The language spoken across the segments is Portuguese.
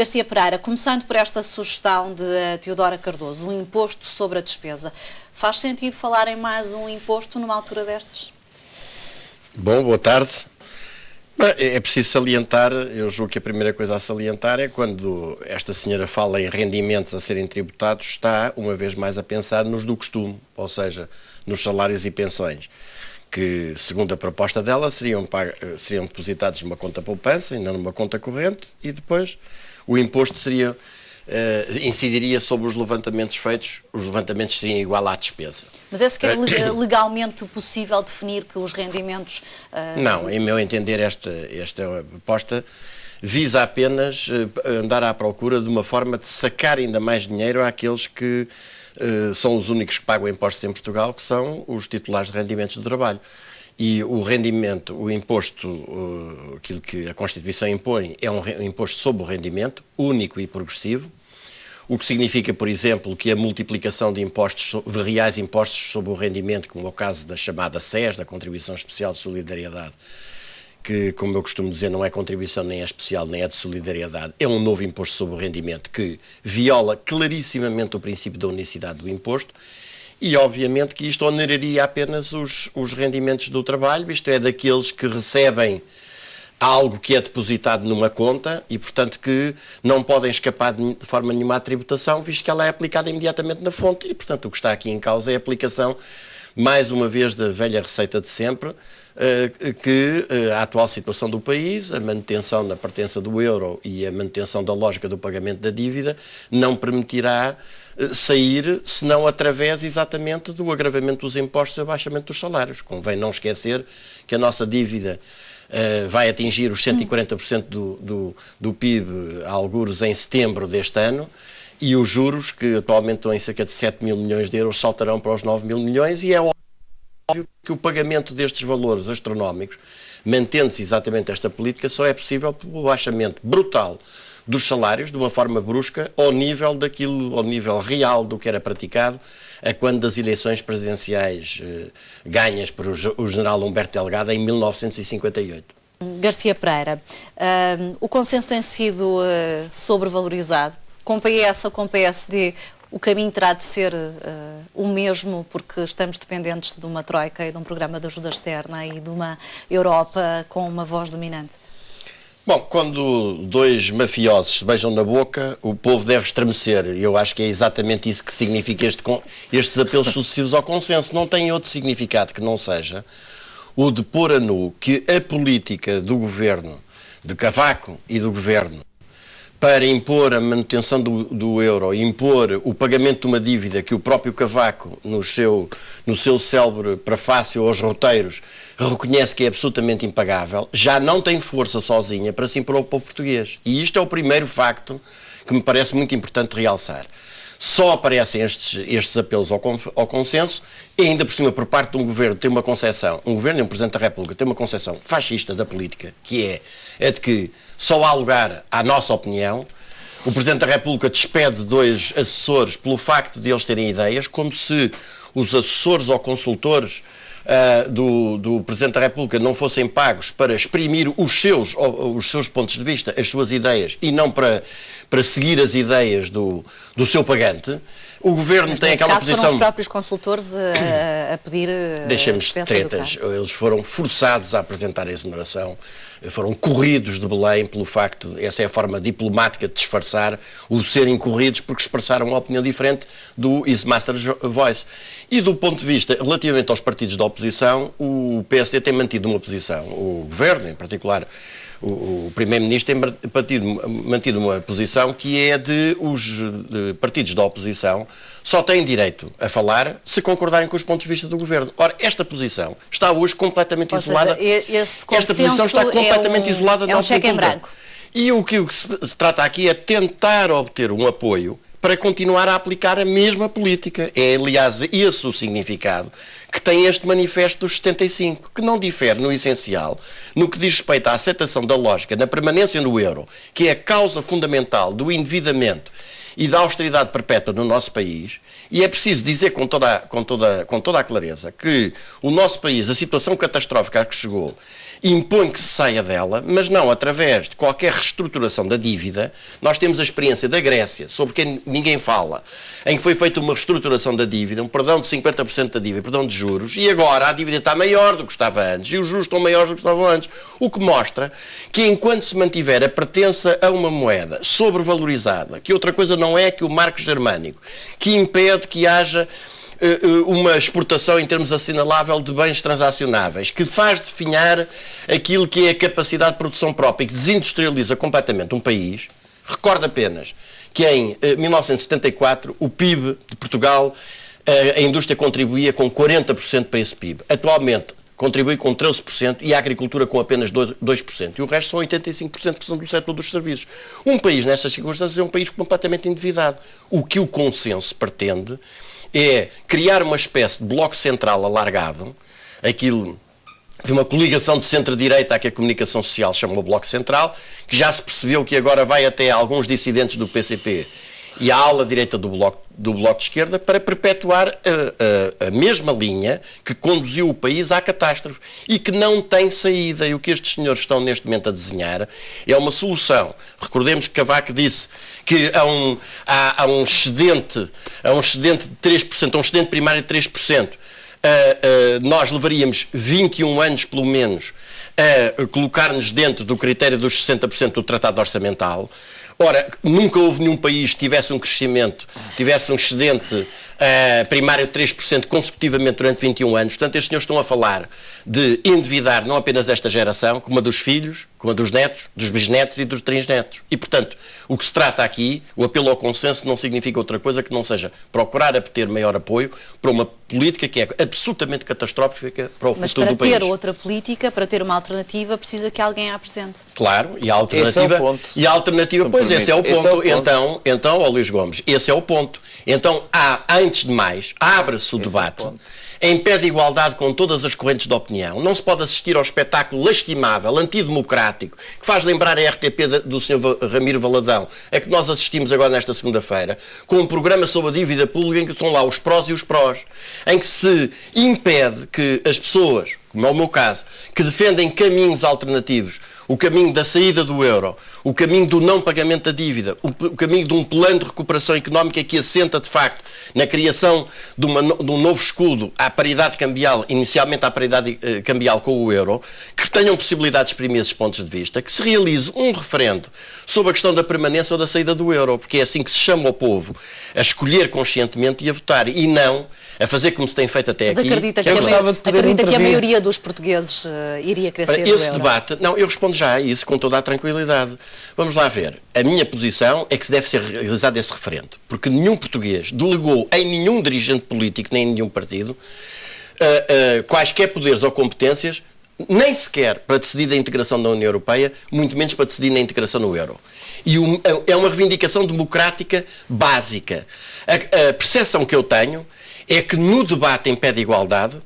Garcia Pereira, começando por esta sugestão de Teodora Cardoso, um imposto sobre a despesa. Faz sentido falar em mais um imposto numa altura destas? Bom, boa tarde. É preciso salientar, eu julgo que a primeira coisa a salientar é quando esta senhora fala em rendimentos a serem tributados, está uma vez mais a pensar nos do costume, ou seja, nos salários e pensões, que segundo a proposta dela seriam depositados numa conta poupança e não numa conta corrente, e depois o imposto incidiria sobre os levantamentos feitos, os levantamentos seriam igual à despesa. Mas é sequer legalmente possível definir que os rendimentos... Não, em meu entender esta proposta visa apenas andar à procura de uma forma de sacar ainda mais dinheiro àqueles que são os únicos que pagam impostos em Portugal, que são os titulares de rendimentos do trabalho. E o rendimento, o imposto, aquilo que a Constituição impõe, é um imposto sobre o rendimento, único e progressivo, o que significa, por exemplo, que a multiplicação de impostos, de reais impostos sobre o rendimento, como é o caso da chamada SES, da Contribuição Especial de Solidariedade, que, como eu costumo dizer, não é contribuição nem é especial, nem é de solidariedade, é um novo imposto sobre o rendimento que viola clarissimamente o princípio da unicidade do imposto e, obviamente, que isto oneraria apenas os rendimentos do trabalho, isto é, daqueles que recebem algo que é depositado numa conta e, portanto, que não podem escapar de forma nenhuma à tributação, visto que ela é aplicada imediatamente na fonte e, portanto, o que está aqui em causa é a aplicação, mais uma vez, da velha receita de sempre, que a atual situação do país, a manutenção da pertença do euro e a manutenção da lógica do pagamento da dívida não permitirá sair, senão através exatamente do agravamento dos impostos e abaixamento dos salários. Convém não esquecer que a nossa dívida vai atingir os 140% do PIB, algures em setembro deste ano, e os juros, que atualmente estão em cerca de 7 mil milhões de euros, saltarão para os 9 mil milhões, e é óbvio que o pagamento destes valores astronómicos, mantendo-se exatamente esta política, só é possível pelo baixamento brutal dos salários, de uma forma brusca, ao nível real do que era praticado, a quando das eleições presidenciais ganhas por o general Humberto Delgado em 1958. Garcia Pereira, o consenso tem sido sobrevalorizado. Com PS ou com PSD, o caminho terá de ser o mesmo, porque estamos dependentes de uma troika e de um programa de ajuda externa e de uma Europa com uma voz dominante? Bom, quando dois mafiosos se beijam na boca, o povo deve estremecer. E eu acho que é exatamente isso que significa estes apelos sucessivos ao consenso. Não tem outro significado que não seja o de pôr a nu que a política do governo, de Cavaco e do governo, para impor a manutenção do euro, impor o pagamento de uma dívida que o próprio Cavaco, no seu célebre prefácio aos roteiros, reconhece que é absolutamente impagável, já não tem força sozinha para se impor ao povo português. E isto é o primeiro facto que me parece muito importante realçar. Só aparecem estes apelos ao consenso e ainda por cima por parte de um governo tem uma concepção, um governo e um Presidente da República tem uma concepção fascista da política, que é de que só há lugar à nossa opinião. O Presidente da República despede dois assessores pelo facto de eles terem ideias, como se os assessores ou consultores do Presidente da República não fossem pagos para exprimir os seus pontos de vista, as suas ideias, e não para seguir as ideias do seu pagante. O Governo tem aquela posição... Foram os próprios consultores a pedir... Deixemos tretas. Eles foram forçados a apresentar a exoneração, foram corridos de Belém pelo facto, essa é a forma diplomática de disfarçar o serem corridos porque expressaram uma opinião diferente do His Master's Voice. E do ponto de vista, relativamente aos partidos da oposição, o PSD tem mantido uma posição, o Governo em particular, o Primeiro-Ministro tem mantido uma posição que é de os partidos da oposição só têm direito a falar se concordarem com os pontos de vista do Governo. Ora, esta posição está hoje completamente isolada. Esta posição está completamente isolada da cheque em branco. E o que se trata aqui é tentar obter um apoio para continuar a aplicar a mesma política. É, aliás, esse o significado que tem este manifesto dos 75, que não difere no essencial, no que diz respeito à aceitação da lógica na permanência no euro, que é a causa fundamental do endividamento e da austeridade perpétua no nosso país. E é preciso dizer com toda a clareza que o nosso país, a situação catastrófica a que chegou, impõe que se saia dela, mas não através de qualquer reestruturação da dívida. Nós temos a experiência da Grécia, sobre quem ninguém fala, em que foi feita uma reestruturação da dívida, um perdão de 50% da dívida, perdão de juros, e agora a dívida está maior do que estava antes, e os juros estão maiores do que estavam antes, o que mostra que enquanto se mantiver a pertença a uma moeda sobrevalorizada, que outra coisa não é que o marco germânico, que impede que haja uma exportação em termos assinalável de bens transacionáveis, que faz definhar aquilo que é a capacidade de produção própria e que desindustrializa completamente um país. Recordo apenas que em 1974 o PIB de Portugal, a indústria contribuía com 40% para esse PIB. Atualmente contribui com 13% e a agricultura com apenas 2%. E o resto são 85% que são do setor dos serviços. Um país, nestas circunstâncias, é um país completamente endividado. O que o consenso pretende é criar uma espécie de bloco central alargado, aquilo de uma coligação de centro-direita que a comunicação social chamou Bloco Central, que já se percebeu que agora vai até alguns dissidentes do PCP e a ala direita do bloco de Esquerda para perpetuar a mesma linha que conduziu o país à catástrofe e que não tem saída. E o que estes senhores estão neste momento a desenhar é uma solução. Recordemos que Cavaco disse que há um excedente de 3%, um excedente primário de 3%. Nós levaríamos 21 anos, pelo menos, a colocar-nos dentro do critério dos 60% do Tratado Orçamental. Ora, nunca houve nenhum país que tivesse um crescimento, tivesse um excedente primário de 3% consecutivamente durante 21 anos. Portanto, estes senhores estão a falar de endividar não apenas esta geração, como a dos filhos, como a dos netos, dos bisnetos e dos trisnetos. E, portanto, o que se trata aqui, o apelo ao consenso, não significa outra coisa que não seja procurar obter maior apoio para uma política que é absolutamente catastrófica para o futuro do país. Mas para ter outra política, para ter uma alternativa, precisa que alguém a apresente. Claro, e a alternativa... Esse é o ponto. E a alternativa, pois, esse é o ponto. Então, Luís Gomes, esse é o ponto. Então, antes de mais, abre-se o debate em pé de igualdade com todas as correntes de opinião. Não se pode assistir ao espetáculo lastimável, antidemocrático, que faz lembrar a RTP do Sr. Ramiro Valadão, a que nós assistimos agora nesta segunda-feira, com um programa sobre a dívida pública em que estão lá os prós e os prós, em que se impede que as pessoas, como é o meu caso, que defendem caminhos alternativos, o caminho da saída do euro, o caminho do não pagamento da dívida, o caminho de um plano de recuperação económica que assenta, de facto, na criação de um novo escudo à paridade cambial, inicialmente à paridade cambial com o euro, que tenham possibilidade de exprimir esses pontos de vista, que se realize um referendo sobre a questão da permanência ou da saída do euro, porque é assim que se chama o povo a escolher conscientemente e a votar, e não a fazer como se tem feito até aqui. Acredita que a maioria dos portugueses iria querer sair do euro? Esse debate, não, eu respondo já a isso com toda a tranquilidade. Vamos lá ver. A minha posição é que se deve ser realizado esse referendo, porque nenhum português delegou em nenhum dirigente político, nem em nenhum partido, quaisquer poderes ou competências, nem sequer para decidir da integração da União Europeia, muito menos para decidir na integração no euro. E é uma reivindicação democrática básica. A percepção que eu tenho é que no debate em pé de igualdade,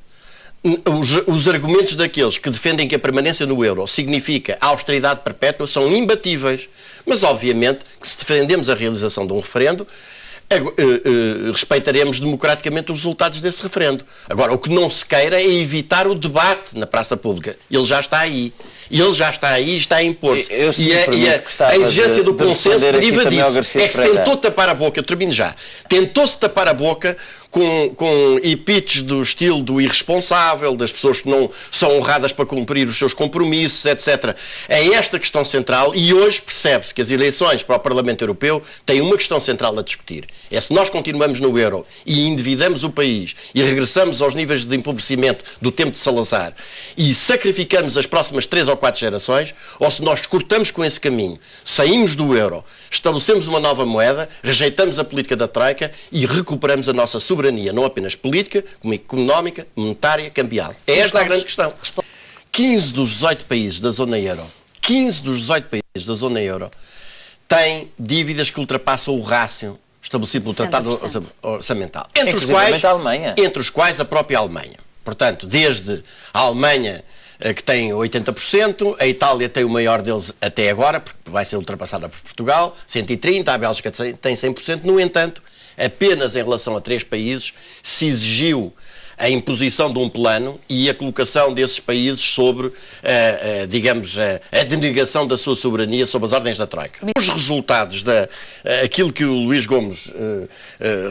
os argumentos daqueles que defendem que a permanência no euro significa a austeridade perpétua são imbatíveis. Mas, obviamente, que se defendemos a realização de um referendo, respeitaremos democraticamente os resultados desse referendo. Agora, o que não se queira é evitar o debate na praça pública. Ele já está aí. Ele já está aí e está a impor-se. E a exigência do consenso deriva disso. É que se tentou tapar a boca, eu termino já, tentou-se tapar a boca com epítetos do estilo do irresponsável, das pessoas que não são honradas para cumprir os seus compromissos, etc. É esta questão central e hoje percebe-se que as eleições para o Parlamento Europeu têm uma questão central a discutir. É se nós continuamos no euro e endividamos o país e regressamos aos níveis de empobrecimento do tempo de Salazar e sacrificamos as próximas 3 ou 4 gerações, ou se nós cortamos com esse caminho, saímos do euro, estabelecemos uma nova moeda, rejeitamos a política da Troika e recuperamos a nossa soberania, não apenas política, como económica, monetária, cambial. É esta a grande questão. 15 dos 18 países da zona euro, 15 dos 18 países da zona euro têm dívidas que ultrapassam o rácio estabelecido pelo Tratado Orçamental. Entre os quais a própria Alemanha. Portanto, desde a Alemanha, que tem 80%, a Itália tem o maior deles até agora, porque vai ser ultrapassada por Portugal, 130%, a Bélgica tem 100%. No entanto, apenas em relação a 3 países se exigiu a imposição de um plano e a colocação desses países sobre, digamos, a denegação da sua soberania sob as ordens da Troika. Os resultados, aquilo que o Luís Gomes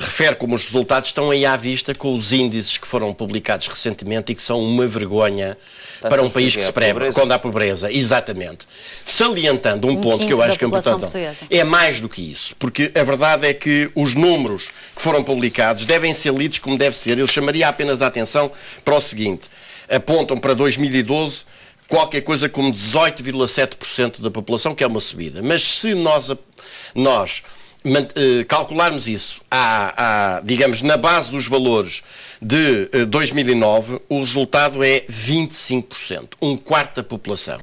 refere como os resultados, estão aí à vista com os índices que foram publicados recentemente e que são uma vergonha para um país que se prega quando há pobreza. Exatamente. Salientando um ponto que eu acho que é importante. É mais do que isso, porque a verdade é que os números que foram publicados devem ser lidos como deve ser. Eu chamaria apenas a atenção para o seguinte: apontam para 2012 qualquer coisa como 18,7% da população, que é uma subida. Mas se nós calcularmos isso, digamos, na base dos valores de 2009, o resultado é 25%, um quarto da população.